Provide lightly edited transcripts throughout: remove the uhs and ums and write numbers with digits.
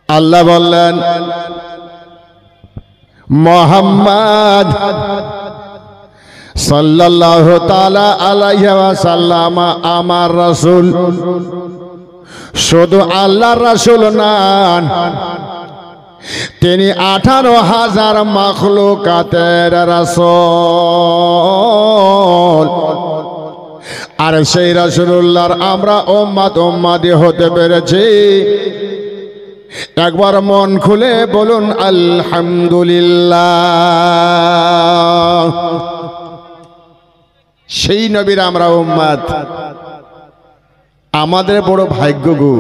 আল্লাহ বললেন মুহাম্মদ সাল্লাল্লাহু তাআলা আলাইহি ওয়াসাল্লাম আমার রাসূল, শুধু আল্লাহর রাসূল নন, তিনি 18,000 মাখলুকাতের রাসূল। আর সেই রাসূলুল্লাহর আমরা উম্মতি হতে পেরেছি। একবার মন খুলে বলুন আলহামদুলিল্লাহ। সেই নবীর আমরা উম্মত, আমাদের বড় ভাগ্য গো।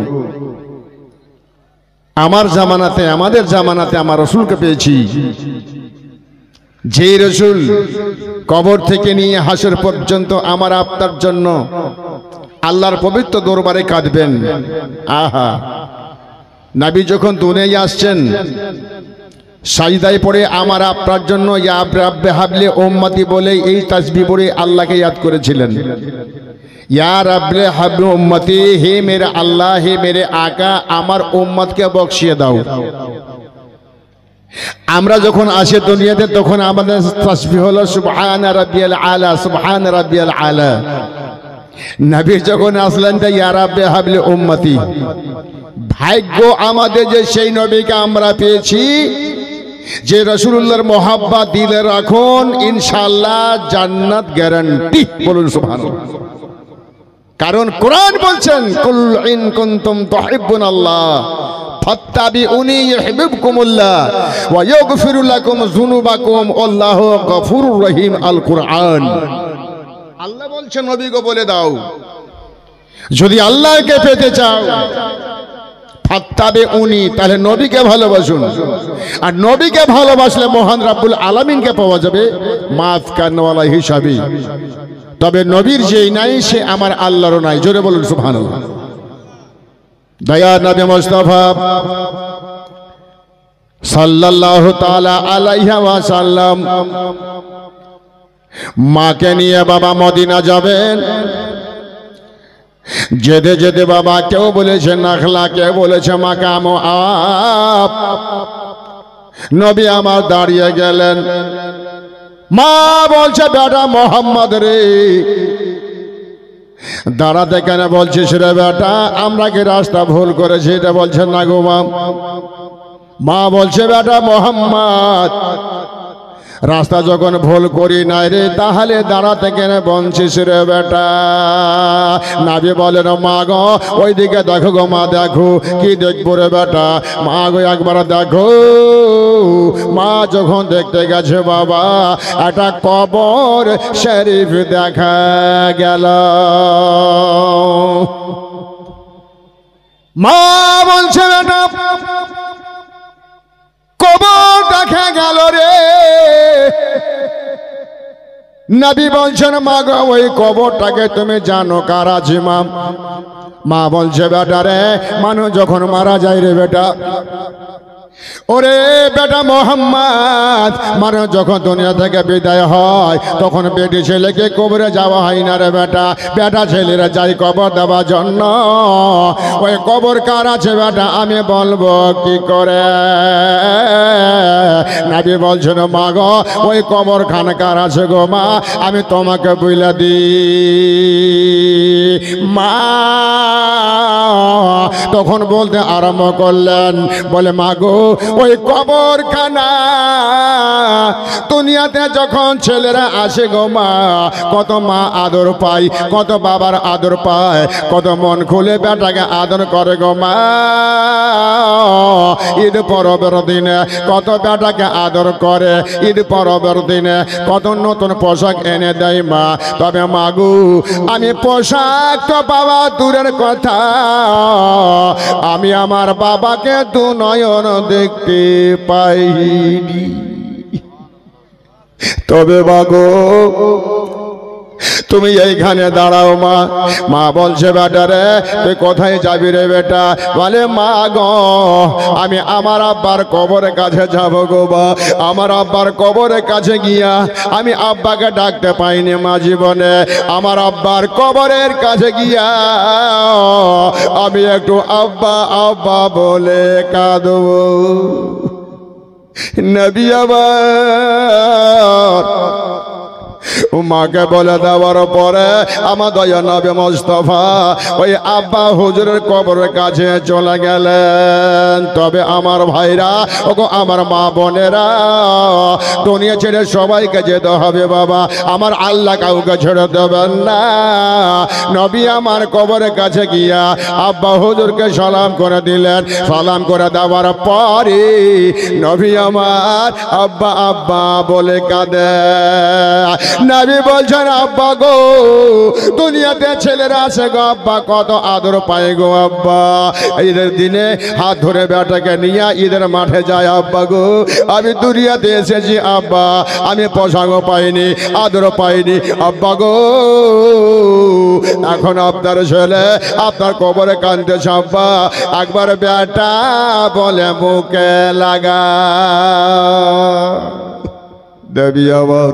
আমাদের জামানাতে আমার রাসূলকে পেয়েছি, যে রাসূল কবর থেকে নিয়ে হাসর পর্যন্ত আমার আপনার জন্য আল্লাহর পবিত্র দরবারে কাঁদবেন। আহা, নবী যখন দুনিয়ায় আসছেন, সাজদায় পড়ে আমার আপনার জন্য ইয়া রাব্বে হাবলি উম্মতি বলে এই তাসবিহ পড়ে আল্লাহকে ইয়াদ করেছিলেন। ইয়া রাব্বে হাবলি উম্মতি, হে মেরে আল্লাহ, হে মেরে আকা, আমার উম্মতকে বখশিয়ে দাও। আমরা যখন আসি দুনিয়াতে তখন আমাদের তাসবিহ হলো সুবহান রাব্বিয়াল আলা, সুবহান রাব্বিয়াল আলা। নবী যখন আসলেন তা ইয়া রাব্বে হাবলি উম্মতি। ভাগ্য আমাদের যে সেই নবীকে আমরা পেয়েছি, যে রাসূলুল্লাহর মহব্বত দিলে রাখুন, ইনশাআল্লাহ জান্নাত গ্যারান্টি। বলুন সুবহানাল্লাহ। কারণ কোরআন বলছেন কুল ইন কুনতুম তুহিব্বুনাল্লাহ ফাত্তাবিউনি ইউহিব্বুকুমুল্লাহ ওয়া ইয়াগফিরু লাকুম যুনুবাকুম আল্লাহু গফুরুর রহিম। আল কোরআন। আল্লাহ বলছেন নবীকে বলে দাও, যদি আল্লাহকে পেতে চাও ফাত্তাবিউনি, তাহলে নবীকে ভালোবাসুন। আর নবীকে ভালোবাসলে মহান রাব্বুল আলামিনকে পাওয়া যাবে মাফ করনেওয়ালা হিসাবে। তবে নবীর যেই নাই সে আমার আল্লাহরও নাই। জোরে বলুন সুবহানাল্লাহ। দয়া নবী মুস্তাফা সাল্লাল্লাহু তাআলা আলাইহি ওয়াসাল্লাম মাকে নিয়ে বাবা মদিনা যাবেন। যেতে যেতে বাবা কেউ বলেছে নাখলা, কেউ বলেছে মাকাম আপ। নবী আমার দাঁড়িয়ে গেলেন। মা বলছে বেটা মোহাম্মদ রে, দাঁড়াতে কেন বলছিস রে বেটা, আমরা কি রাস্তা ভুল করেছি? এটা বলছেন না গো মা। মা বলছে বেটা মোহাম্মদ, রাস্তা যখন ভুল করি নাই রে, তাহলে দাঁড়াতে কেন বলছিস রে বেটা? নবী বলেন মা গো ওইদিকে দেখো গো মা, দেখো। কি দেখবো রে বেটা? মা গো একবার দেখো। মা যখন দেখতে গেছে বাবা, একটা কবর শরীফ দেখা গেল। মা বলছে বেটা কবর দেখা গেল রে। নবী বলছেন মা গো ওই কবরটাকে তুমি জানো কার আছে? মা বলছে বেটা রে, মানুষ যখন মারা যায় রে বেটা, ওরে বেটা মোহাম্মদ, মানুষ যখন দুনিয়া থেকে বিদায় হয় তখন বেটি ছেলেকে কবরে যাওয়া হয় না রে বেটা। বেটা ছেলেরা যায় কবর দেওয়ার জন্য। ওই কবর কার আছে বেটা আমি বলবো কি করে? নবী বলছেন মা গো ওই কবর খান কার আছে গো মা, আমি তোমাকে বইলা দিই। মা তখন বলতে আরম্ভ করলেন, বলে মা গো ওই কবরখানা দুনিয়াতে যখন ছেলেরা আসে গো মা, কত মা আদর পায়, কত বাবার আদর পায়, কত মন খুলে বেটাকে আদর করে গো মা। ঈদ পরবের দিনে কত বেটাকে আদর করে, ঈদ পরবের দিনে কত নতুন পোশাক এনে দেয় মা। তবে মা গো আমি পোশাক তো পাওয়া দূরের কথা, আমি আমার বাবাকে দু নয়ন দেখতে পাইনি। তবে মা গো তুমি এইখানে দাঁড়াও মা। মা বলছে বেটা রে তুই কোথায় যাবি রে বেটা? বলে মা গো আমি আমার আব্বার কবরের কাছে যাব গো মা। আমার আব্বার কবরের কাছে গিয়া আমি আব্বাকে ডাকতে পাইনি মা জীবনে। আমার আব্বার কবরের কাছে গিয়া আমি একটু আব্বা আব্বা বলে কাঁদবো। নবী আমার মাকে বলে দেওয়ার পরে আমার দয়া নবী মুস্তাফা ওই আব্বা হুজুরের কবরের কাছে চলে গেলেন। তবে আমার ভাইরা ওগো আমার মা বোনেরা, দুনিয়া ছেড়ে সবাইকে যেতে হবে বাবা, আমার আল্লাহ কাউকে ছেড়ে দেবেন না। নবী আমার কবরের কাছে গিয়া আব্বা হুজুরকে সালাম করে দিলেন। সালাম করে দেওয়ার পরে নবী আমার আব্বা আব্বা বলে কাঁদে। নবী বলছেন আব্বা গো দুনিয়াতে ছেলেরা আছে গো আব্বা, কত আদর পায় গো আব্বা। ঈদের দিনে হাত ধরে বেটাকে নিয়ে ঈদের মাঠে যায় আব্বা গো। আমি দুনিয়াতে এসেছি আব্বা, আমি পোশাকও পাইনি আদর পাইনি আব্বা গো। এখন আপনার ছেলে আপনার কবরে কাঁদতেছে আব্বা, একবার বেটা বলে মুখে লাগা। দেবী আবার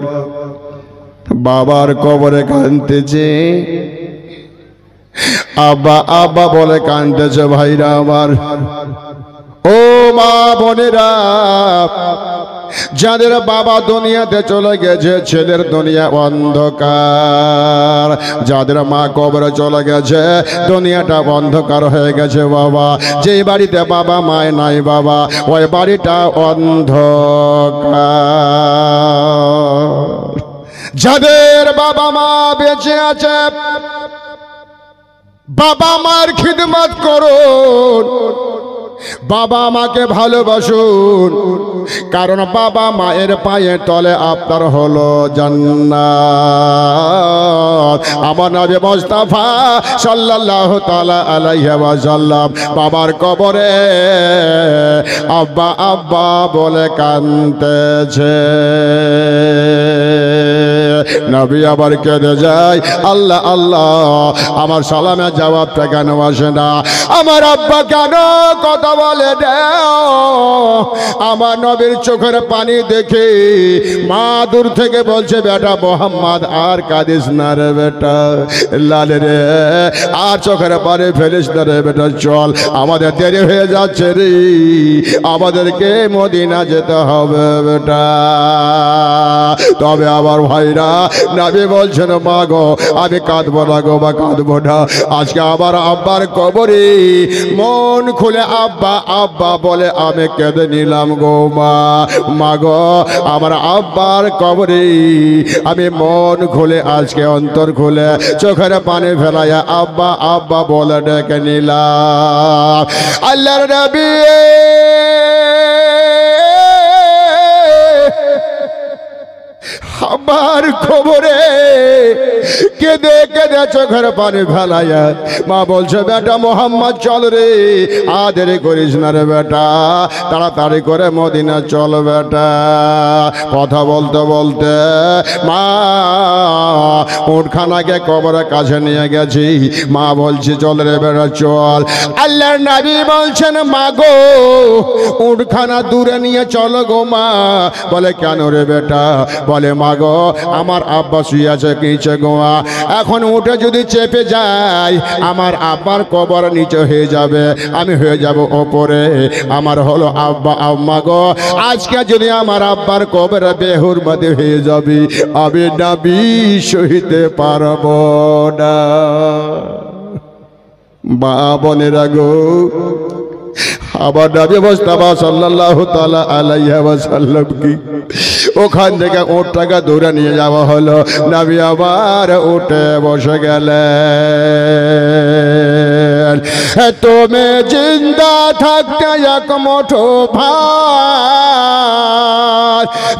বাবার কবরে কাঁদতেছে, আব্বা আব্বা বলে কাঁদতেছে। ভাইরা আমার, ও মা বোনেরা, যাদের বাবা দুনিয়াতে চলে গেছে ছেলের দুনিয়া অন্ধকার, যাদের মা কবরে চলে গেছে দুনিয়াটা অন্ধকার হয়ে গেছে বাবা। যে বাড়িতে বাবা মায় নাই বাবা ওই বাড়িটা অন্ধকার। যাদের বাবা মা বেঁচে আছে বাবা মার খিদমত করুন, বাবা মাকে ভালোবাসুন, কারণ বাবা মায়ের পায়ের তলে আপনার হলো জান্নাত। আমার নবী মুস্তাফা সাল্লাল্লাহু তাআলা আলাইহি ওয়াসাল্লাম বাবার কবরে আব্বা আব্বা বলে কাঁদতেছে। নবী আবার কেঁদে যায়, আল্লাহ আল্লাহ আমার সালামের জবাবটা কেন আসে না? আমার আব্বা কেন কথা বলে দাও? আমার নবীর চোখের পানি দেখে মা দূর থেকে বলছে বেটা মোহাম্মদ আর কাঁদিস না রে বেটা, লাল রে আর চোখের পানি ফেলিস না রে বেটা, চল আমাদের দেরি হয়ে যাচ্ছে রে, আমাদেরকে মদিনা যেতে হবে বেটা। তবে আমার ভাইরা নবী বলছেন মা গো আমি কাঁদবো না গো বা কাঁদবো না, আজকে আমার আব্বার কবরে মন খুলে আব্বা আব্বা বলে আমি কেঁদে নিলাম গো মা। মা গো আমার আব্বার কবরে আমি মন খুলে আজকে অন্তর খুলে চোখের পানি ফেলাইয়া আব্বা আব্বা বলে ডেকে নিলাম। আল্লাহর নবী আমার খবরে কেঁদে কেঁদে চোখের পানি ফেলাইয়া মা বলছে বেটা মোহাম্মদ চল রে, আদেরি করিস না রে বেটা, তাড়াতাড়ি করে মদিনা চল বেটা। কথা বলতে বলতে মা উটখানাকে কবরের কাছে নিয়ে গেছি। মা বলছি চল রে বেটা চল। আল্লাহর নবী বলছেন মা গো উটখানা দূরে নিয়ে চলো গো মা। বলে কেন রে বেটা? বলে মা গো আমার আব্বা শুয়ে আছে নিচে গোয়া, এখন উঠে যদি চেপে যায় আমার আব্বার কবর নিচে হয়ে যাবে, আমি হয়ে যাব ওপরে, আমার হলো আব্বা আম্মা গো। আজকে যদি আমার আব্বার কবর বেহুরমতি হয়ে যাবে আমি নবী সহিতে পারবো না। মা বোনেরা গো, আবার নবী মুস্তাফা সাল্লাল্লাহু তাআলা আলাইহি ওয়াসাল্লাম কি ওখান থেকে উটটাকে দূরে নিয়ে যাওয়া হলো। নবী আবার উঠে বসে গেলেন। তুমি জিন্দা থাকতে এক মুঠো ভাত,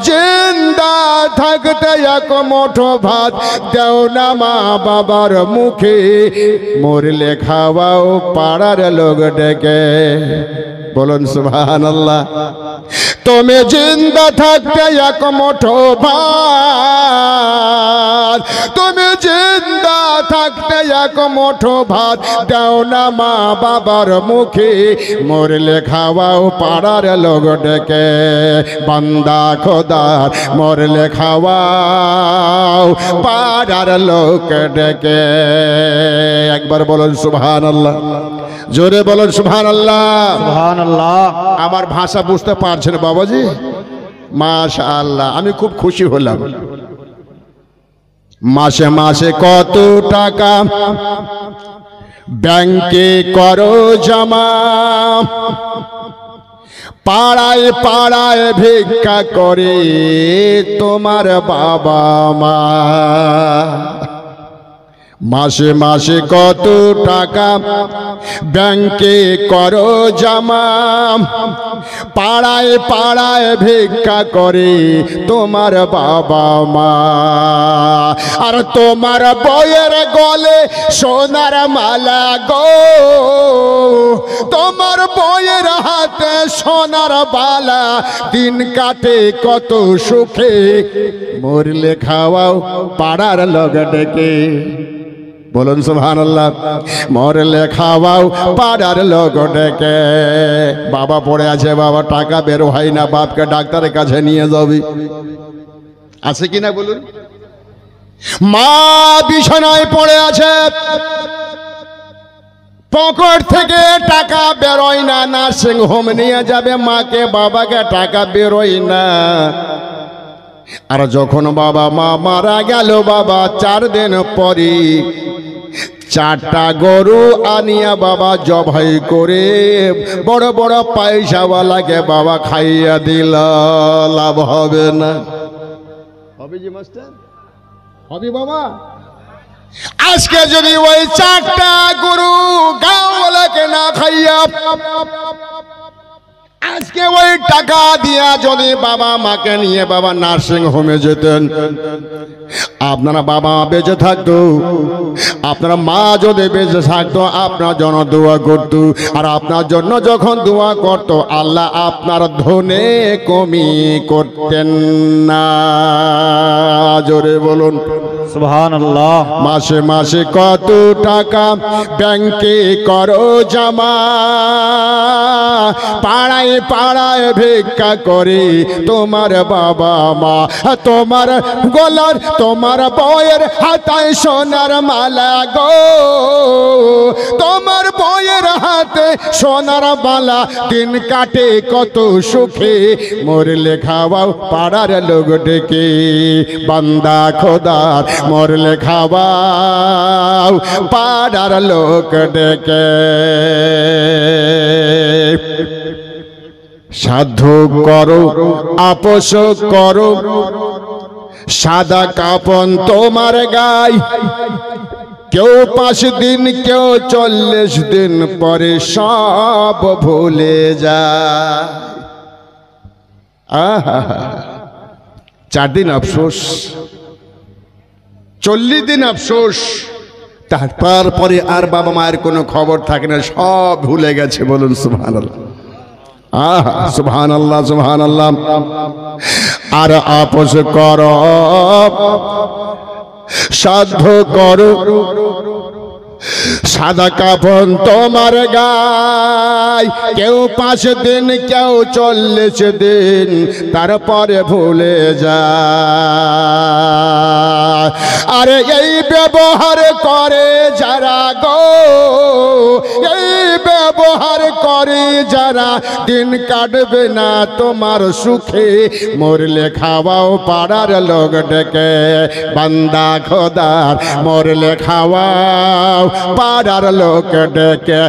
জিন্দা থাকতে এক মুঠো ভাত দেও না মা বাবার মুখে, মরলে খাওয়াও পাড়ার লোক ডেকে। বলুন সুবহানাল্লাহ। তুমি জিন্দা থাকতে এক মুঠো ভাত, তুমি জিন্দা থাকতে এক মুঠো ভাত দাও না মা বাবার মুখে, মরলে খাওয়াও পাড়ার লোক ডেকে, বান্দা খোদার মরলে খাওয়াও পাড়ার লোক ডেকে। একবার বলুন সুবহানাল্লাহ, জোরে বলুন সুবহানাল্লাহ। সুবহানাল্লাহ। আমার ভাষা বুঝতে পারছেন বাবাজি? মাশাআল্লাহ, আমি খুব খুশি হলাম। মাসে মাসে কত টাকা ব্যাংকে করো জমা, পাড়ায় পাড়ায় ভিক্ষা করে তোমার বাবা মা। মাসে মাসে কত টাকা ব্যাংকে করো জমা, পাড়ায় পাড়ায় ভিক্ষা করে তোমার বাবা মা। আর তোমার বউয়ের গলে সোনার মালা গো, তোমার বউয়ের হাতে সোনার বালা, দিন কাটে কত সুখে, মরলে খাওয়াও পাড়ার লোক ডেকে। বলুন সুবহানাল্লাহ। মরলে খাওয়াও পাড়ার লোক ডেকে। বাবা পড়ে আছে, বাবা টাকা বের হয় না, বাপকে ডাক্তারের কাছে নিয়ে যাবি, আছে কিনা বলুন? মা বিছানায় পড়ে আছে, পকেট থেকে টাকা বেরোয় না, নার্সিং হোম নিয়ে যাবে মাকে বাবাকে, টাকা বেরোয় না। আর যখন বাবা মা মারা গেল, বাবা 4 দিন পরে 4টা গরু আনিয়া বাবা জবাই করে বড় বড় পয়সাওয়ালাকে বাবা খাইয়া দিল। লাভ হবে না? হবে জি মাস্টার, হবে বাবা। আজকে যদি ওই 4টা গরু গাঁওয়ালাকে না খাইয়া, আজকে ওই টাকা দিয়া যদি বাবা মাকে নিয়ে বাবা নার্সিং হোমে যেতেন, আপনারা বাবা বেঁচে থাকতো, আপনারা মা যদি বেঁচে থাকতো আপনার জন্য দোয়া করত। আর আপনার জন্য যখন দোয়া করত, আল্লাহ আপনার ধনে কমি করতেন না। জোরে বলুন সুবহানাল্লাহ। মাসে মাসে কত টাকা ব্যাংকে করো জমা, পাড়ায় পাড়ায় ভিক্ষা করে তোমার বাবা মা। তোমার গলার তোমার বউয়ের হাতায় সোনার মালা গো, তোমার বউয়ের হাতে সোনার মালা, দিন কাটে কত সুখে, মরলে খাওয়াও পাড়ার লোক ডেকে। বান্দা খোদার মরলে খাওয়াও পাড়ার লোক ডেকে। সাধ্য করো আপোষ করো, সাদা কাপন তোমার গায়ে, কেউ 5 দিন কেউ 40 দিন পরে সব ভুলে যায়। 4 দিন আফসোস, 40 দিন আফসোস, তারপরে আর বাবা মায়ের কোনো খবর থাকে না, সব ভুলে গেছে। বলুন সুবহানাল্লাহ। সুবহানাল্লাহ সুবহানাল্লাহ। আর আপোষ করো, সাধ্য করো, সাদা কাফন তোমার গায়ে, কেউ 5 দিন কেউ 40 দিন তারপরে ভুলে যায়। আরে এই ব্যবহার করে যারা গো, এই ব্যবহার করে যারা, দিন কাটবে না তোমার সুখে, মরলে খাওয়াও পাড়ার লোক ডেকে। বান্দা খোদার মরলে খাওয়াও পাড়ার লোক ডেকে।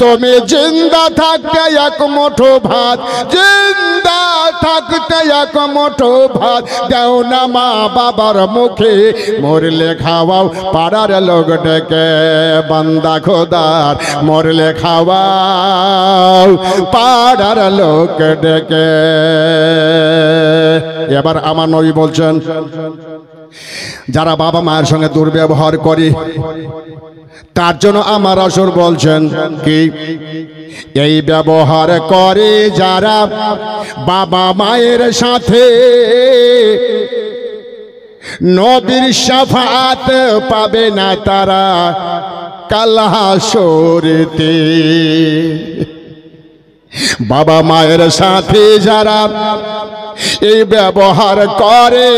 তুমি জিন্দা থাকতে এক মুঠো ভাত, জিন্দা থাকতে এক মুঠো ভাত দাও না মা বাবার মুখে, মরলে খাওয়াও পাড়ার লোক ডেকে। বান্দা খোদার মরলে খাওয়াও পাড়ার লোক ডেকে। এবার আমার নবী বলছেন, যারা বাবা মায়ের সঙ্গে দুর্ব্যবহার করে, তার জন্য আমার আসর বলছেন কি, এই ব্যবহার করে যারা বাবা মায়ের সাথে নবীর শাফাত পাবে না তারা কাল হাসরেতে। বাবা মায়ের সাথে যারা এই ব্যবহার করে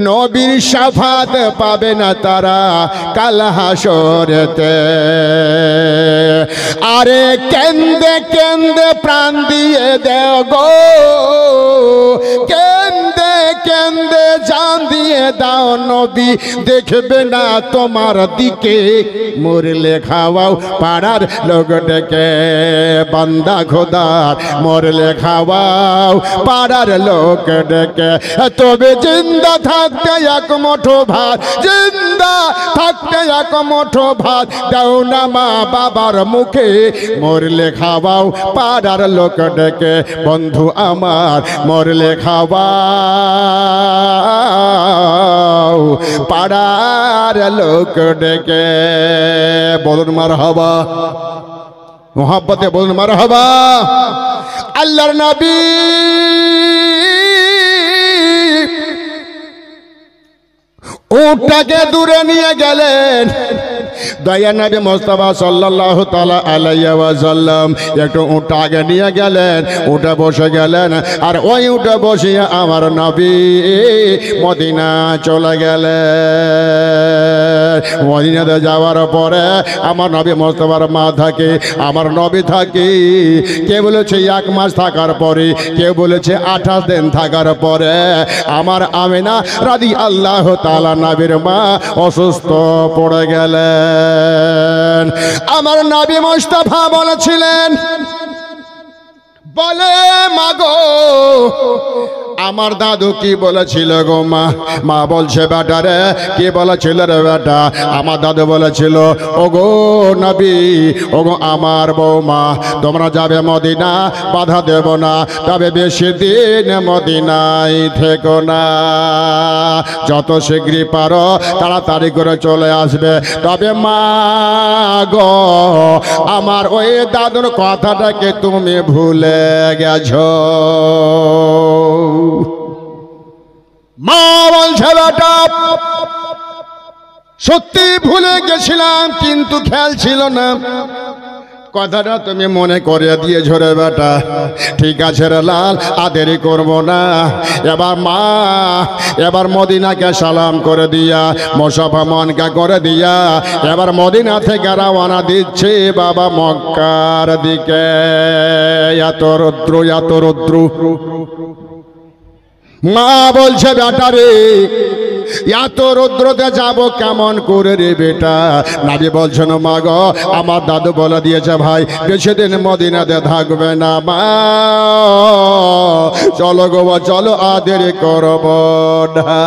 নবীর শাফাত পাবে না তারা কাল হাসরেতে। আরে কেন্দে কেন্দে প্রাণ দিয়ে দেও গো, কেন্দে কেন্দে জান দিয়ে দাও, নবী দেখবে না তোমার দিকে, মরলে খাওয়াও পাড়ার লোক ডেকে। বান্দা খোদার মরলে খাওয়াও পাড়ার লোক ডেকে, তবে জিন্দা থাকতে এক মুঠো ভাত, জিন্দা থাকতে এক মুঠো ভাত দাও না মা বাবার মুখে, মরলে খাওয়াও পাড়ার লোক ডেকে। বন্ধু আমার মরলে খাওয়াও পাড়ার লোক ডেকে। বলুন মারহাবা, মোহাব্বতে বলুন মারহাবা। আল্লাহর নবী উটটাকে দূরে নিয়ে গেলেন। দয়া নবী মুস্তাফা সাল্লাল্লাহু তাআলা আলাইহি ওয়াসাল্লাম একটু উট আগে নিয়ে গেলেন, উঠে বসে গেলেন। আর ওই উঠে বসিয়ে আমার নবী মদিনা চলে গেলেন। মদিনাতে যাওয়ার পরে আমার নবী মুস্তাফার মা থাকে, আমার নবী থাকে। কে বলেছে 1 মাস থাকার পরে, কেউ বলেছে 28 দিন থাকার পরে আমার আমিনা রাদিয়াল্লাহু তাআলা নবীর মা অসুস্থ পড়ে গেলেন। আমার নবী মুস্তাফা বলেছিলেন, বলে মাগো আমার দাদু কি বলেছিল গো মা? মা বলছে বেটা রে, কি বলেছিল রে বেটা? আমার দাদু বলেছিল, ওগো নবী, ওগো আমার বৌমা, তোমরা যাবে মদিনা, বাধা দেব না, তবে বেশি দিন মদিনায় থেকো না, যত শীঘ্রই পারো তাড়াতাড়ি করে চলে আসবে। তবে মা গো, আমার ওই দাদুর কথাটাকে তুমি ভুলে গেছো। মা বলছে বেটা সত্যি ভুলে গেছিলাম, কিন্তু খেয়াল ছিল না, কথাটা তুমি মনে করে দিয়েছো রে বেটা। ঠিক আছে রে লাল, আদেরি করব না। এবার মা এবার মদিনাকে সালাম করে দিয়া, মুসাফা মনকা করে দিয়া এবার মদিনা থেকে রওনা দিচ্ছে বাবা মক্কার দিকে। এত রৌদ্র, এত রৌদ্র। মা বলছে বেটা রে, এত রৌদ্রতে যাব কেমন করে রে বেটা? নবী বলছেন, মা গো আমার দাদু বলে দিয়েছে ভাই বেশি দিন মদিনাতে থাকবে না। মা চলো গো, চলো আদেরি করব না।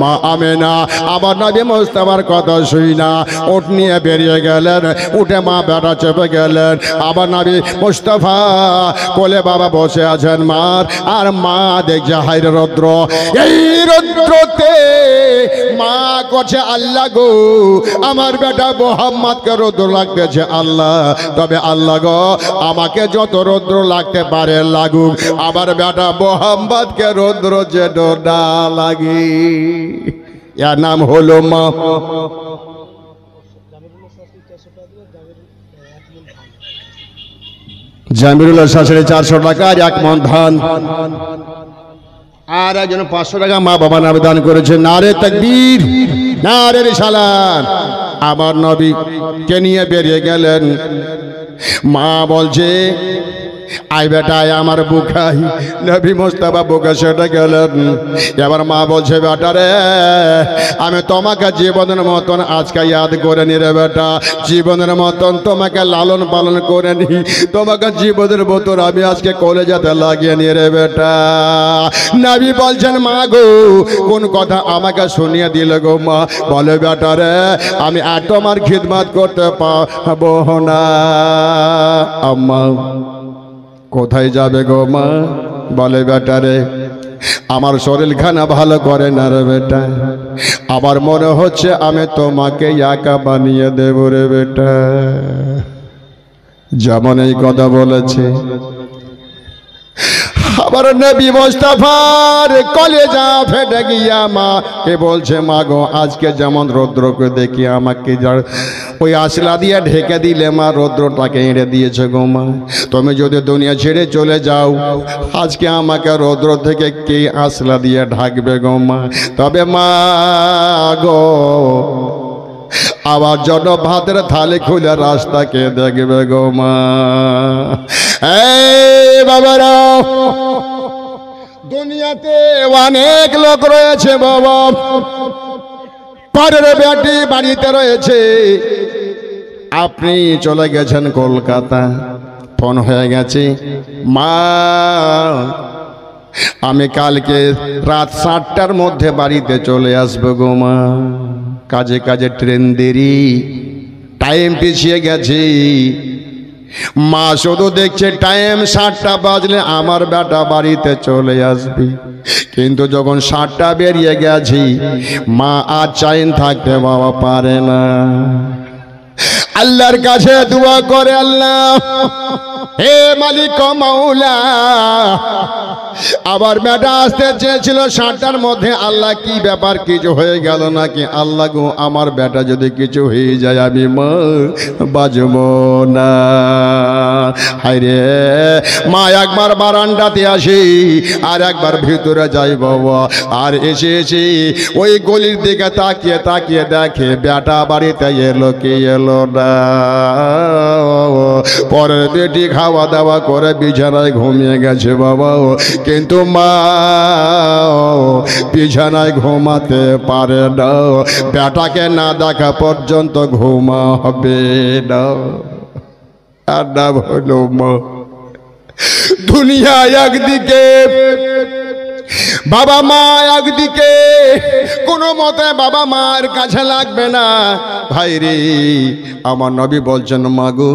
মা আমিনা আমার নবী মুস্তাফার কথা শুই না উট নিয়ে বেরিয়ে গেলেন। উঠে মা বেটা চেপে গেলেন। আবার নবী মুস্তাফা কোলে বাবা বসে আছেন মার, আর মা দেখছে হায় রৌদ্র। এই রৌদ্রতে মা করছে, আল্লাহ গো আমার বেটা মোহাম্মদকে রৌদ্র লাগতেছে আল্লাহ, তবে আল্লাহ গো আমাকে যত রৌদ্র লাগতে পারে লাগুক, আমার বেটা মোহাম্মদকে রৌদ্র যেন না লাগে। এর নাম হলো মা। জামিরুল্লাহ শাশুড়ি 400 টাকা আর 1 মণ ধান, আর একজন 500 টাকা মা বাবা নামে দান করেছে। নারে তাকবীর, নারে রিসালাত। আমার নবী কে নিয়ে বেরিয়ে গেলেন। মা বলছে, আই বেটা আমার বুকাই। নবী মুস্তাফা বুকে সেটা গেলেন। এবার মা বলছে, বেটা রে আমি তোমাকে জীবনের মতন আজকে ইয়াদ করে নি রে বেটা, জীবনের মতন তোমাকে লালন পালন করে নি, তোমাকে জীবনের মতন আমি আজকে কলেজাতে লাগিয়ে নি রে বেটা। নবী বলছেন, মা গো কোন কথা আমাকে শুনিয়ে দিলে গো মা? বলে, বেটা রে আমি আর তোমার খিদমত করতে পারবো না। আম্মা কোথায় যাবে গো মা? বলে, বেটা রে আমার শরীরখানা ভালো করে না রে বেটা, আমার মনে হচ্ছে আমি তোমাকে একা বানিয়ে দেব রে বেটা। যেমন এই কথা বলেছে, আবার নবী মুস্তাফার কলেজা ফেটে গিয়া মা কে বলছে, মা গো আজকে যেমন রৌদ্রকে দেখি আমাকে ওই আশলা দিয়ে ঢেকে দিলে মা রৌদ্রটাকে এড়ে দিয়েছে গো মা। তুমি যদি দুনিয়া ছেড়ে চলে যাও আজকে আমাকে রৌদ্র থেকে কে আশলা দিয়ে ঢাকবে গো মা? তবে মা গো আবার জন্য ভাতের থালি খুলে রাস্তা কে দেখবে গো মা? এই বাবারা, দুনিয়াতে অনেক লোক রয়েছে বাবা, পরের বেটি বাড়িতে রয়েছে। আপনি চলে গেছেন কলকাতা, ফোন হয়ে গেছে, মা আমি কালকে রাত 7টার মধ্যে বাড়িতে চলে আসবো গো মা। কাজে কাজে ট্রেন দেরি, টাইম পিছিয়ে গেছে। মা শুধু দেখছে টাইম 7টা বাজলে আমার বেটা বাড়িতে চলে আসবে, কিন্তু যখন 7টা বেরিয়ে গেছি মা আর চাইন থাকতে বাবা পারে না। আল্লাহর কাছে দোয়া করে, আল্লাহ হে মালিক মাওলা, আবার বেটা আসতে চেয়েছিল 7টার মধ্যে, আল্লাহ কি ব্যাপার, কিছু হয়ে গেল নাকি? আল্লাহ গো আমার বেটা যদি কিছু হয়ে যায় আমি মা বাজব না। হায়রে মা একবার বারান্দাতে আসি আর একবার ভিতরে যাই বাবা, আর এসে ওই গলির দিকে তাকিয়ে তাকিয়ে দেখে বেটা বাড়িতে এলো কি এলো না। পরের বেটি খাওয়া দাওয়া করে বিছানায় ঘুমিয়ে গেছে বাবা, কিন্তু মা বিছানায় ঘুমাতে পারে না, বেটাকে না দেখা পর্যন্ত ঘুমা হবে না। আর না হলো মা, দুনিয়া একদিকে, বাবা মা একদিকে, কোনো মতে বাবা মার কাছে লাগবে না। ভাই রে, আমার নবী বলছেন, মা গো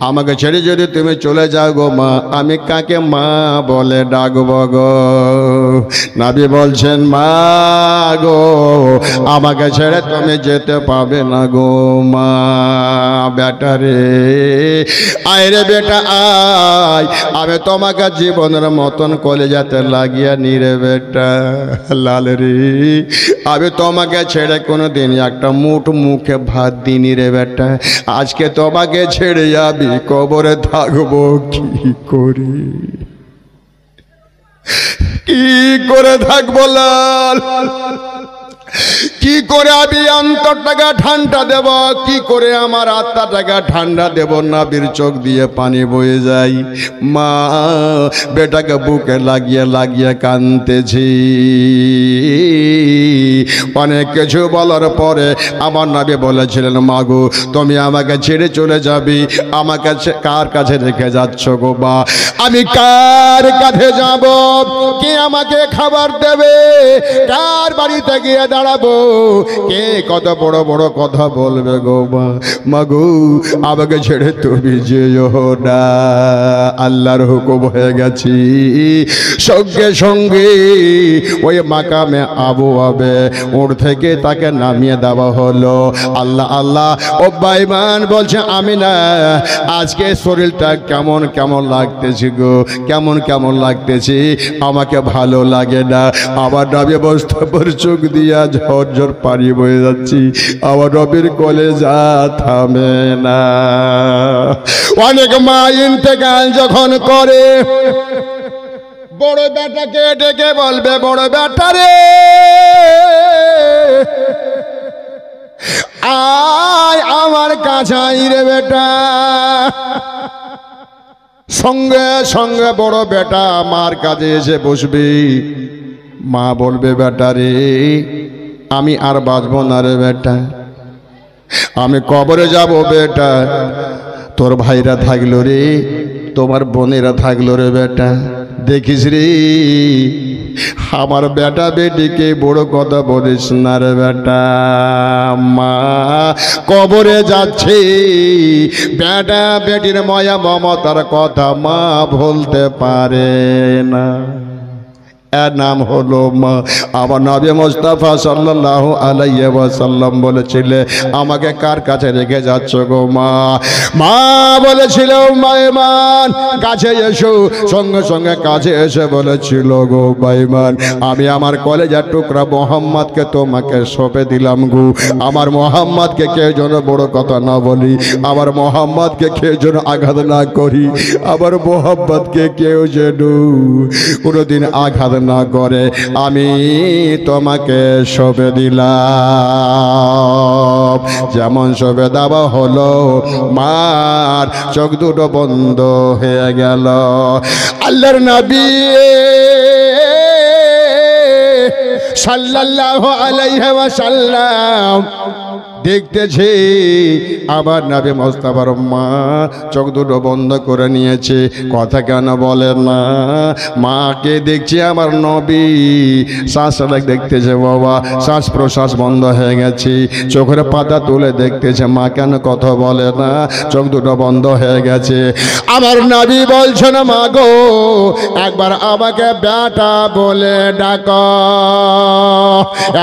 আমাকে ছেড়ে যদি তুমি চলে যাও গো মা, আমি কাকে মা বলে ডাকবো গো? নবী বলছেন, মা গো আমাকে ছেড়ে তুমি যেতে পাবে না গো মা। বেটা রে, আয় রে বেটা আয়, আমি তোমাকে জীবনের মতন কলেজাতে লাগিয়ে নিরে বেটা। লাল রে, আমি তোমাকে ছেড়ে কোনোদিন একটা মুঠ মুখে ভাত দিনি রে বেটা, আজকে তোমাকে ছেড়ে আমি কবরে থাকবো কি করে? কি করে থাকবো লাল? কি করে আমি অন্তরটাকে ঠান্ডা দেব? কি করে আমার আত্মাটাকে ঠান্ডা দেব? নাবির চোখ দিয়ে পানি বয়ে যায়। মা বেটাকে বুকে লাগিয়ে লাগিয়ে কাঁদতেছি। অনেক কিছু বলার পরে আমার নবী বলেছিলেন, মা গো তুমি আমাকে ছেড়ে চলে যাবি, আমাকে কার কাছে রেখে যাচ্ছ গো মা? আমি কার কাছে যাব? কে আমাকে খাবার দেবে? কার বাড়িতে গিয়ে দাঁড়াবো? কে কত বড় বড় কথা বলবে গো মা? মা গো আমাকে ছেড়ে তুমি যেও না। আল্লাহর হুকুম হয়ে গেছি, সঙ্গে সঙ্গে ওই মাকামে আবু আবে ওর থেকে তাকে নামিয়ে দেওয়া হলো। আল্লাহ আল্লাহ ও বাইমান বলছে, আমি না আজকে শরীরটা কেমন কেমন লাগতেছে গো, কেমন কেমন লাগতেছে, আমাকে ভালো লাগে না। আমার নবী মোস্তফার চোখ দিয়া ঝরঝর পানি বয়ে যাচ্ছি, আমার নবীর কলেজা থামে না। অনেক মা ইন্তেকাল যখন করে বড় বেটাকে ডেকে বলবে, বড় বেটা রে আয় আমার কাছে রে বেটা। সঙ্গে সঙ্গে বড় বেটা মার কাছে এসে বসবে। মা বলবে, বেটা রে আমি আর বাঁচব না রে বেটা, আমি কবরে যাব বেটা। তোর ভাইরা থাকলো রে, তোমার বোনেরা থাকলো রে বেটা, দেখিস রে আমার বেটা বেটিকে বড় কথা বলিস না রে বেটা। মা কবরে যাচ্ছে, বেটা বেটির মায়া মমতার কথা মা বলতে পারে না। এর নাম হলো মা। আমার নবী মুস্তাফা সাল্লাল্লাহু আলাইহি ওয়াসাল্লাম বলেছিলেন, আমাকে কার কাছে রেখে যাচ্ছ গো মা? মা বলেছিল, বাইমান কাছে এসো। সঙ্গে সঙ্গে কাছে এসে বলেছিল, গো বাইমান, আমি আমার কলেজার টুকরা মোহাম্মদকে তোমাকে সঁপে দিলাম গো। আমার মোহাম্মদকে কেউ যেন বড় কথা না বলি, আমার মোহাম্মদকে কেউ যেন আঘাত না করি, আমার মোহাম্মদকে কেউ যেন কোনোদিন আঘাত না করে, আমি তোমাকে সঁপে দিলাম। যেমন সঁপে দেওয়া হলো, মার চোখ দুটো বন্ধ হয়ে গেল। আল্লাহর নবী সাল্লাল্লাহু আলাইহি ওয়াসাল্লাম দেখতেছে আবার নবী মুস্তাফার মা চোখ দুটো বন্ধ করে নিয়েছে। কথা কেন বলে না? মাকে দেখছি আমার নবী শ্বাস দেখতেছে, বাবা শ্বাস প্রশ্বাস বন্ধ হয়ে গেছে। চোখের পাতা তুলে দেখতেছে, মা কেন কথা বলে না? চোখ দুটো বন্ধ হয়ে গেছে। আমার নবী বলছেন, মা গো একবার আমাকে বেটা বলে ডাকো।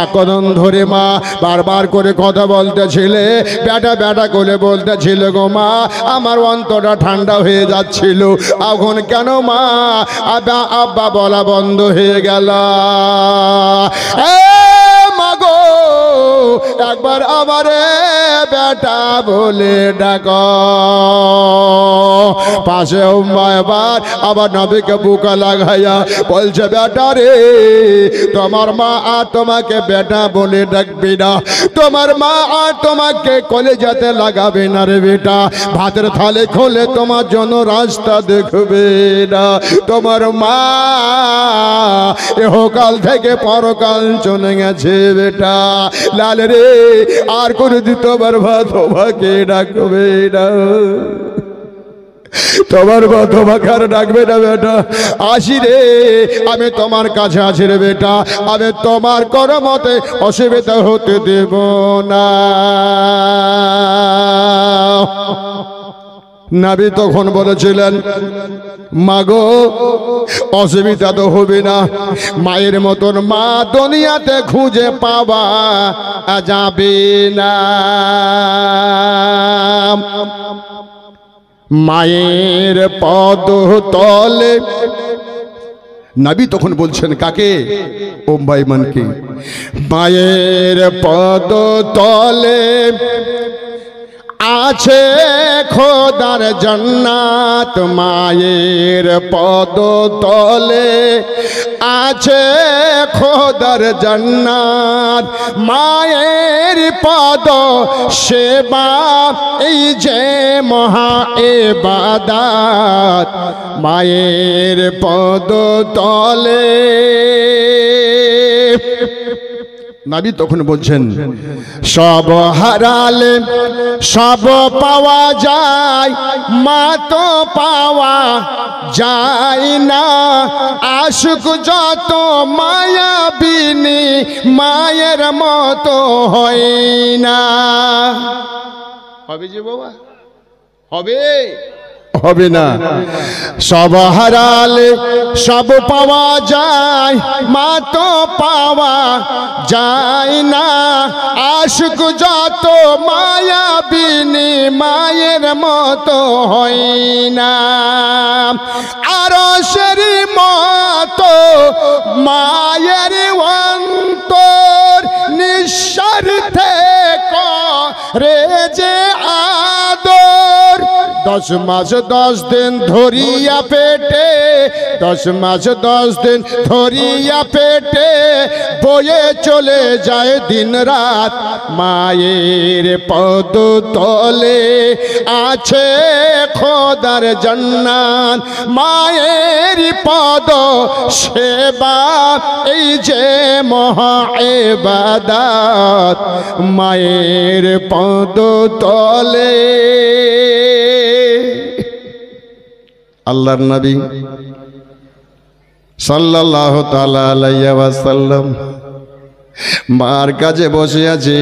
এখন ধরে মা বারবার করে কথা বলতেছিলে, বেটা বেটা করে বলতেছিল গো মা, আমার অন্তরটা ঠান্ডা হয়ে যাচ্ছিল। এখন কেন মা আব্বা আব্বা বলা বন্ধ হয়ে গেল? মা গো একবার আমারে বেটা বলে ডাকো। পাশে এবার আবার নবীকে বুকা লাগাইয়া বলছে, বেটা রে, তোমার মা আর তোমাকে বেটা বলে ডাকবি না, তোমার মা আর তোমাকে কলেজাতে লাগাবে না রে বেটা। ভাতের থালে খোলে তোমার জন্য রাস্তা দেখবে না। তোমার মা এহকাল থেকে পরকাল চলে গেছে বেটা। লাল রে, আর করে দিত তোমার মা তোমাকে ডাকবে না, তোমার মা তোমাকে আর ডাকবে না বেটা। আসি রে, আমি তোমার কাছে আছি রে বেটা, আমি তোমার কোনো মতে অসুবিধা হতে দেব না। নবী তখন বলেছিলেন, মাগো অসুবিধা তো হবে না, মায়ের মতন মা দুনিয়াতে খুঁজে পাওয়া যাবে না। মায়ের পদ তলে, নবী তখন বলছেন কাকে? বাইমানকে। মায়ের পদ তলে আছে খোদার জান্নাত, মায়ের পদ তলে আছে খোদার জান্নাত। মায়ের পদ সেবা এই যে মহা ইবাদত, মায়ের পদ তলে। নবী তখন বলছেন, সব হারালে সব পাওয়া যায়, মা তো পাওয়া যায় না। আশুক যত মায়াবিনী মায়ের মতো হয় না। হবে যে বাবা, হবে হবে না। সব হারালে সব পাওয়া যায়, মা তো পাওয়া যায় না। আশুক যত মায়াবিনী মায়ের মতো হয় না। আরশের মতো মায়ের অন্তর নিঃস্বার্থে করে যে আদর। 10 মাস 10 দিন ধরিয়া পেটে, 10 মাস 10 দিন ধরিয়া পেটে বয়ে চলে যায় দিন রাত। মায়ের পদ তলে আছে খোদার জান্নাত, মায়ের পদ সেবা এই যে মহা ইবাদত, মায়ের পদ তলে। আল্লাহর নবী সাল্লাল্লাহু তাআলা আলাইহি ওয়াসাল্লাম মার কাছে বসে আছি,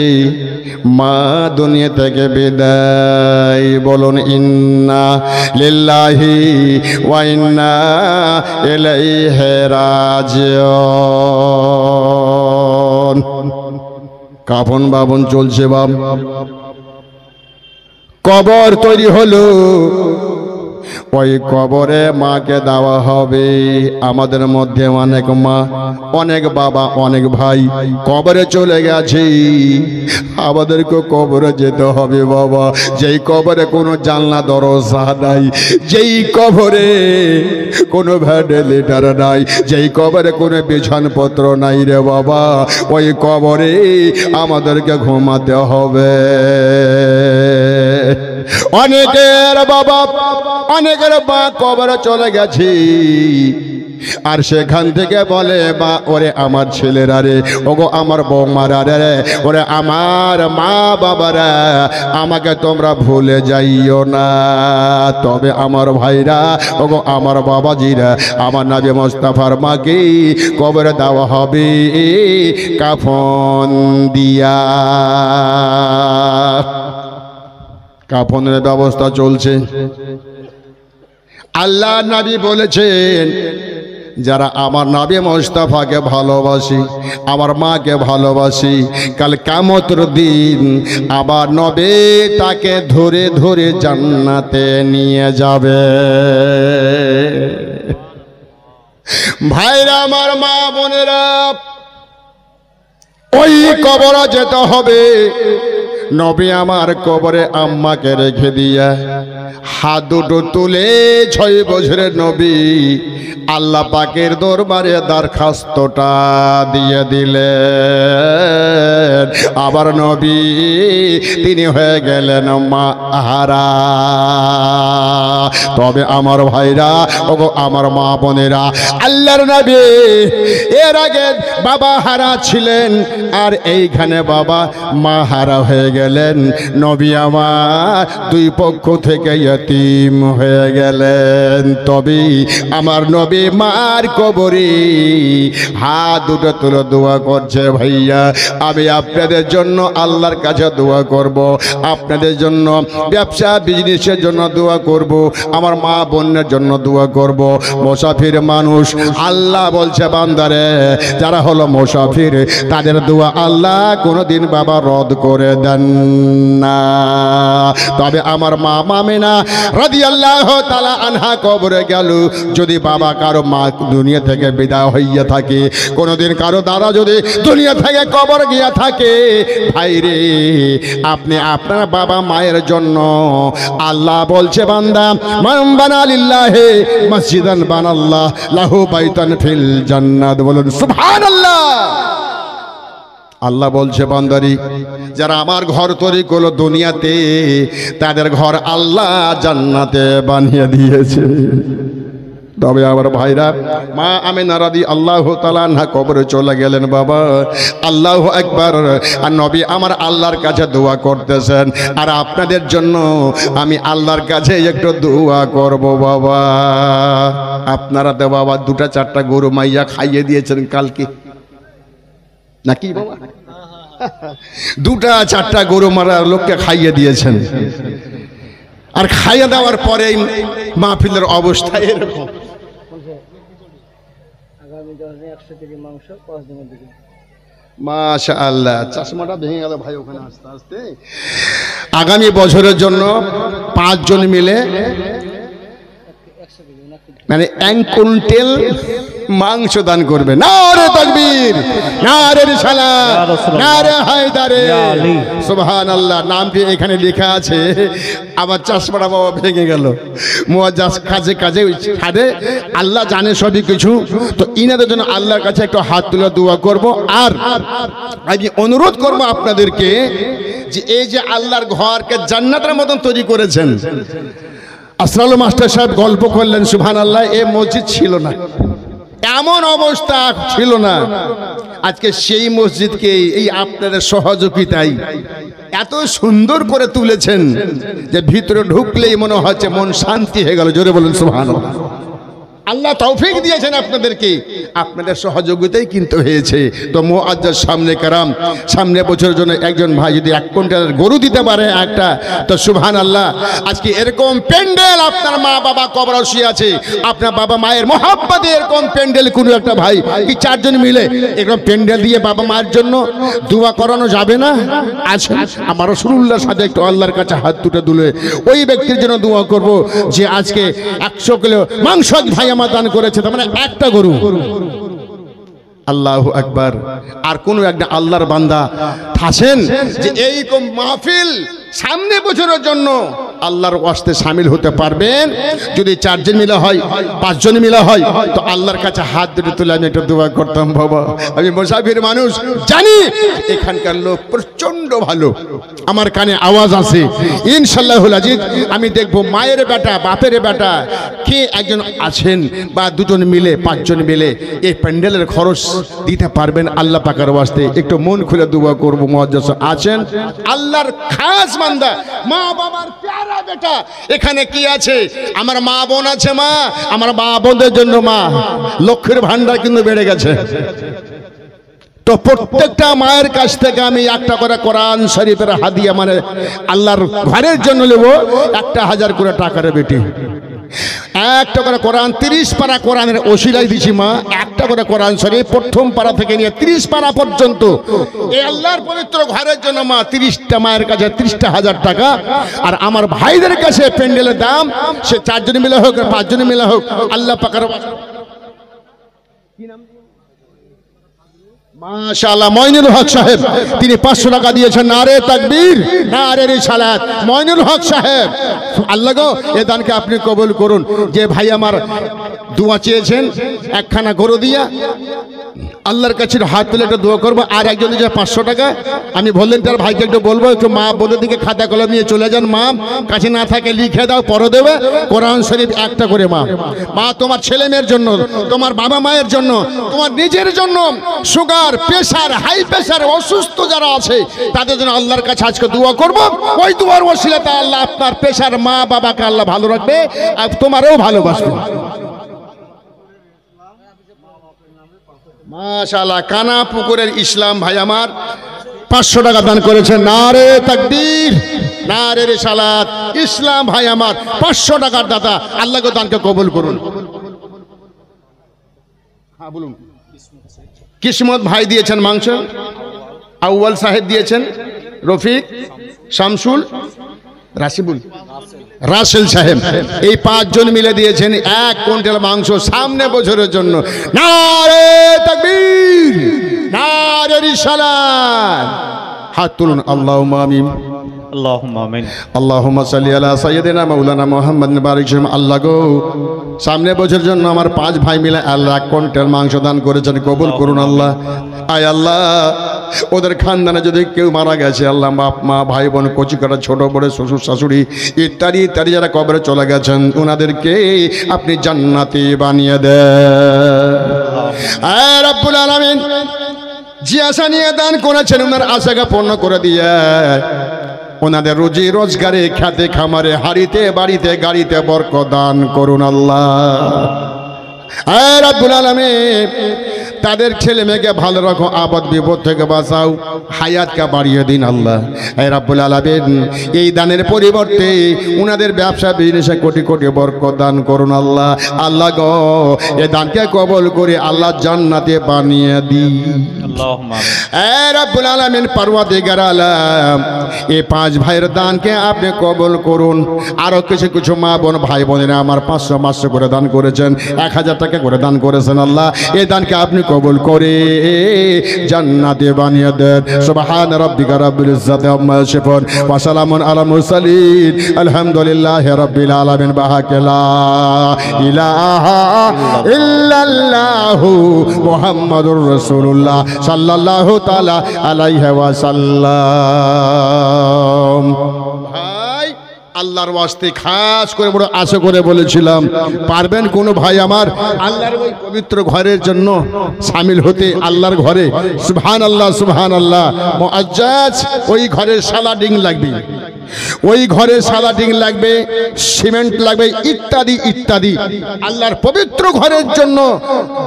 মা দুনিয়া থেকে বিদায়। বলুন ইন্না লিল্লাহি ওয়া ইন্না ইলাইহি রাজিউন। কাফন বাবন চলছে বাপ, কবর তৈরি হলো, ওই কবরে মাকে দেওয়া হবে। আমাদের মধ্যে অনেক মা, অনেক বাবা, অনেক ভাই কবরে চলে গেছে, আমাদেরকে কবরে যেতে হবে বাবা। যেই কবরে কোনো জানলা দরজা নাই, যেই কবরে কোনো ভেন্টিলেটর নাই, যেই কবরে কোনো বিছানপত্র নাই রে বাবা, ওই কবরে আমাদেরকে ঘুমাতে হবে। অনেকের বাবা, অনেকের মা কবরে চলে গেছে, আর সেখান থেকে বলে বা ওরে আমার ছেলেরা রে, ওগো আমার বৌমারা রে, ওরে আমার মা বাবারা, আমাকে তোমরা ভুলে যাইও না। তবে আমার ভাইরা, ওগো আমার বাবাজিরা, আমার নবী মুস্তাফার মাকে কবরে দেওয়া হবে কাফন দিয়া। কাফনের ব্যবস্থা চলছে। আল্লাহ নবী বলেছেন, যারা আমার নবী মুস্তাফাকে ভালোবাসি, আমার মাকে ভালোবাসি, কাল কিয়ামতের দিন আবার নবী তাকে ধরে ধরে জান্নাতে নিয়ে যাবে। ভাইরা আমার, মা বোনেরা, ওই কবরে যেতে হবে। নবী আমার কবরে আম্মাকে রেখে দিয়া হাত দুটো তুলে 6 বছরের নবী আল্লাহ পাকের দরবারে দরখাস্তটা দিয়ে দিলেন। আবার নবী তিনি হয়ে গেলেন মাহারা। তবে আমার ভাইরা, ওগো আমার মা বোনেরা, আল্লাহর নবী এর আগে বাবা হারা ছিলেন, আর এইখানে বাবা মা হারা হয়ে গেলেন। নবী আমার দুই পক্ষ থেকে ইয়তীম হয়ে গেলেন। তবে আমার নবী মার কবরে হাত দুটো তুলে দোয়া করছে, ভাইয়া আমি আপনাদের জন্য আল্লাহর কাছে দোয়া করব, আপনাদের জন্য ব্যবসা বিজনেসের জন্য দোয়া করব, আমার মা বোনের জন্য দোয়া করব। মুসাফির মানুষ, আল্লাহ বলছে বান্দারে, যারা হলো মুসাফির তাদের দোয়া আল্লাহ কোনোদিন বাবা রদ করে দেন না। তবে আমার মা আমিনা রাদিয়াল্লাহু তাআলা আনহা কবরে গেল। যদি বাবা কারো মা দুনিয়া থেকে বিদায় হইয়া থাকে, কোনোদিন কারো দাদা যদি দুনিয়া থেকে কবর গিয়া থাকে, ভাইরে আপনি আপনার বাবা মায়ের জন্য আল্লাহ বলছে বান্দা, মান বানা লিল্লাহি মসজিদান বানাল্লাহ লাহু বাইতান ফিল জান্নাত। বলুন সুবহানাল্লাহ। আল্লাহ বলছে বান্দারি, যারা আমার ঘর তৈরি করলো দুনিয়াতে, তাদের ঘর আল্লাহ জান্নাতে বানিয়ে দিয়েছে। তবে আমার ভাইরা, মা আমিনা রাদিয়াল্লাহু তাআলা আনহা কবরে চলে গেলেন বাবা। আল্লাহু আকবার। আর নবী আমার আল্লাহর কাছে দোয়া করতেছেন, আর আপনাদের জন্য আমি আল্লাহর কাছে একটু দোয়া করব বাবা। আপনারা তো বাবা 2-4টা গরু মাইয়া খাইয়ে দিয়েছেন কালকে, নাকি বাবা? 2-4টা গরু মারা লোককে খাইয়ে দিয়েছেন, আর খাইয়ে দেওয়ার পরে মাহফিলের অবস্থা এরকম। মাশাআল্লাহ, চশমাটা ভেঙে গেল ভাই ওখানে আস্তে আস্তে। আগামী বছরের জন্য 5 জন মিলে মানে 1 কুইন্টাল মাংস দান করবে। নারে তাকবীর, নারে রিসালাত, নারে হায়দারে, সুবহানাল্লাহ। নামটি এখানে লেখা আছে, আমার চশমাটা বাবা ভেঙে গেল। মুয়াজ্জাজ কাজে কাজে ছাড়ে, আল্লাহ জানে সবই কিছু। তো ইনাদের জন্য আল্লাহর কাছে একটু হাত তুলে দোয়া করব। আর আমি অনুরোধ করব আপনাদেরকে, যে এই যে আল্লাহর ঘরকে জান্নাতের মতন তৈরি করেছেন, আসরাল মাস্টার সাহেব গল্প করলেন, সুবহানাল্লাহ, এই মসজিদ ছিল না, এমন অবস্থা ছিল না। আজকে সেই মসজিদকে এই আপনাদের সহযোগিতায় এত সুন্দর করে তুলেছেন যে ভিতরে ঢুকলেই মনে হচ্ছে মন শান্তি হয়ে গেল। জোরে বলুন সুবহানাল্লাহ। আল্লাহ তৌফিক দিয়েছেন আপনাদেরকে, আপনাদের সহযোগিতাই কিন্তু হয়েছে। তো মুআজ্জাজ সামনে কারাম, সামনে বছরের জন্য একজন ভাই যদি 1 কুইন্টাল গরু দিতে পারে একটা, তো সুবহানাল্লাহ। আজকে এরকম প্যান্ডেল আপনার মা বাবা কবরে শুয়ে আছে, আপনার বাবা মায়ের মোহাব্বতে এরকম প্যান্ডেল কোনো একটা ভাই কি 4 জন মিলে এরকম প্যান্ডেল দিয়ে বাবা মায়ের জন্য দোয়া করানো যাবে না? আছে। আমার রাসূলুল্লাহর সাথে একটু আল্লাহর কাছে হাত দুটো তুলে ওই ব্যক্তির জন্য দোয়া করব যে আজকে 100 কিলো মাংস ভাই আমার দান করেছে, তার মানে একটা গরু। আল্লাহু আকবার। আর কোন একটা আল্লাহর বান্দা আছেন যে এইরকম মাহফিল সামনে বছরের জন্য আল্লাহর ওয়াস্তে শামিল হতে পারবেন? যদি 4 জন মিলে হয়, 5 জন মিলে হয়, তো আল্লাহর কাছে হাত দুটো তুলে আমি একটু দোয়া করতাম। বাবা আমি মুসাফির মানুষ, জানি এখানকার লোক প্রচন্ড ভালো, আমার কানে আওয়াজ আছে ইনশাআল্লাহুল আজিজ। আমি দেখব মায়ের বেটা বাপের বেটা কে একজন আছেন বা 2 জন মিলে 5 জন মিলে এই প্যান্ডেলের খরচ দিতে পারবেন আল্লাহ পাকের ওয়াস্তে। একটু মন খুলে দোয়া করব। মুআজ্জাজ আছেন আল্লাহর খাস বান্দা, মা বাবার প্যারা বেটা। এখানে কি আছে? আমার মা বোন আছে, মা আমার মা বোনদের জন্য মা লক্ষ্মীর ভান্ডার কিন্তু বেড়ে গেছে। তো প্রত্যেকটা মায়ের কাছ থেকে আমি একটা করে কোরআন শরীফের হাদিয়া, মানে আল্লাহর ঘরের জন্য নেব 1000 করে টাকার বেটি। একটা করে কোরআন 30 পারা কোরআনের ওসিলাই দিছি মা। একটা করে কোরআন শরীফ প্রথম পারা থেকে নিয়ে 30 পারা পর্যন্ত এই আল্লাহর পবিত্র ঘরের জন্য মা 30টা মায়ের কাছে 30,000 টাকা। আর আমার ভাইদের কাছে প্যান্ডেলের দাম সে 4 জন মিলে হোক 5 জন মিলে হোক, আল্লাহ পাকের মাশাআল্লাহ মইনুল হক সাহেব তিনি 500 টাকা দিয়েছেন। নারে তাকবীর, নারে রিসালাত। মইনুল হক সাহেব, আল্লাহ গো এই দানকে আপনি কবুল করুন। যে ভাই আমার দোয়া চেয়েছেন একখানা গরু দিয়া, আল্লাহর কাছে হাত তুলে একটা দোয়া করবো। আর একজন যে 500 টাকা আমি বললেন তার ভাইকে একটু বলবো একটু মা বোনের দিকে খাতা কলম নিয়ে চলে যান, মা কাছে না থাকে লিখে দাও, পরে দেবে কোরআন শরীফ একটা করে। মা মা তোমার ছেলে মেয়ের জন্য, তোমার বাবা মায়ের জন্য, তোমার নিজের জন্য, সুগার প্রেসার হাই প্রেসার অসুস্থ যারা আছে তাদের জন্য আল্লাহর কাছে আজকে দোয়া করব। ওই দোয়ার ওসিলাতে আল্লাহ আপনার প্রেসার মা বাবাকে আল্লাহ ভালো রাখবে আর তোমারও ভালোবাসবে। মাশাআল্লাহ কানা পুকুরের ইসলাম ভাই আমার 500 টাকা দান করেছেন। নারে তাকবীর, নারে রিসালাত। ইসলাম ভাই আমার 500 টাকার দাতা, আল্লাহকে দানকে কবুল করুন। হ্যাঁ বলুন। কিসমত ভাই দিয়েছেন মাংস, আউয়াল সাহেব দিয়েছেন, রফিক, শামসুল, রাসেল সাহেব, এই 5 জন মিলে দিয়েছেন 1 কুইন্টাল মাংস সামনে বছরের জন্য। নারে তাকবীর, নারে রিসালাত। হাত তুলুন। আল্লাহুম্মা আমিন, আল্লাহুম্মা আমিন। আল্লাহুম্মা সাল্লি আলা সাইয়্যিদিনা মাওলানা মুহাম্মাদ বারিক সাল্লাম। আল্লাহ গো সামনে বছরের জন্য আমার 5 ভাই মিলে আল্লাহ 1 কুইন্টাল মাংস দান করেছেন, কবুল করুন আল্লাহ। আয় আল্লাহ ওদের খানদানে যদি কেউ মারা গেছে আল্লাহ, বাপ মা ভাই বোন কচি কাটা ছোট বড় শ্বশুর শাশুড়ি ইত্যাদি ইত্যাদি যারা কবরে চলে গেছেন ওনাদেরকে আপনি জান্নাতি বানিয়ে দেন। আয় রব্বুল আলামিন যে আশা নিয়ে দান করেছেন ওনার আশাকে পূর্ণ করে দিয়ে ওনাদের রুজি রোজগারে খেতে খামারে হাড়িতে বাড়িতে গাড়িতে বরকত দান করুন আল্লাহ। আয় রব্বুল আলামিন তাদের ছেলে মেয়েকে ভালো রাখো, আপদ বিপদ থেকে বাঁচাও, হায়াতকে বাড়িয়ে দিন আল্লাহ। আয় রব্বুল আলামিন এই দানের পরিবর্তে ওনাদের ব্যবসা বিজনেসে কোটি কোটি বরকত দান করুন আল্লাহ। আল্লাহ গো এই দানকে কবুল করে আল্লাহ জান্নাতে বানিয়ে দিন আল্লাহুম্মা আমিন। আয় রব্বুল আলামিন পরওয়ারদিগার আলম এই 5 ভাইয়ের দানকে আপনি কবুল করুন। আরো কিছু কিছু মা বোন ভাই বোনেরা আমার 500 করে দান করেছেন, 1000 টাকা করে দান করেছেন আল্লাহ। এই দানকে আপনি কবুল করে জান্নাতে বানিয়ে দেন। সুবহান রাব্বিকা রাব্বিল ইজ্জাতি আম্মা ইয়াসিফুন ওয়া সালামুন আলাল মুরসালিন আলহামদুলিল্লাহি রাব্বিল আলামিন। বাহাকাল্লা ইলাহা ইল্লাল্লাহু মুহাম্মাদুর রাসূলুল্লাহ সাল্লাল্লাহু তাআলা আলাইহি ওয়া সাল্লাম। ভাই আল্লাহ আল্লাহর ওয়াস্তে খাস করে বড় আশা করে বলেছিলাম, পারবেন কোনো ভাই আমার আল্লাহর ওই পবিত্র ঘরের জন্য শামিল হতে? আল্লাহর ঘরে সুবহানাল্লাহ সুবহানাল্লাহ। মুআজ্জাজ, ওই ঘরের সালাডিং লাগবে, ওই ঘরে সালাডিং লাগবে, সিমেন্ট লাগবে, ইত্যাদি ইত্যাদি। আল্লাহর পবিত্র ঘরের জন্য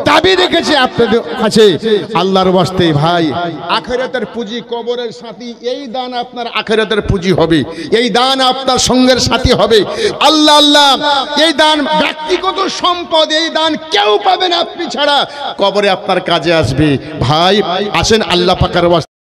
দাবি রেখেছে আপনাদের কাছে আল্লাহর ওয়াস্তে। ভাই, আখিরাতের পুঁজি কবরের সাথী, এই দান আপনার আখিরাতের পুঁজি হবে, এই দান আপনার সঙ্গের সাথী হবে। আল্লাহ আল্লাহ, এই দান ব্যক্তিগত সম্পদ, এই দান কেউ পাবেন আপনি ছাড়া, কবরে আপনার কাজে আসবে। ভাই আসেন আল্লাহ পাকের ওয়াস্তে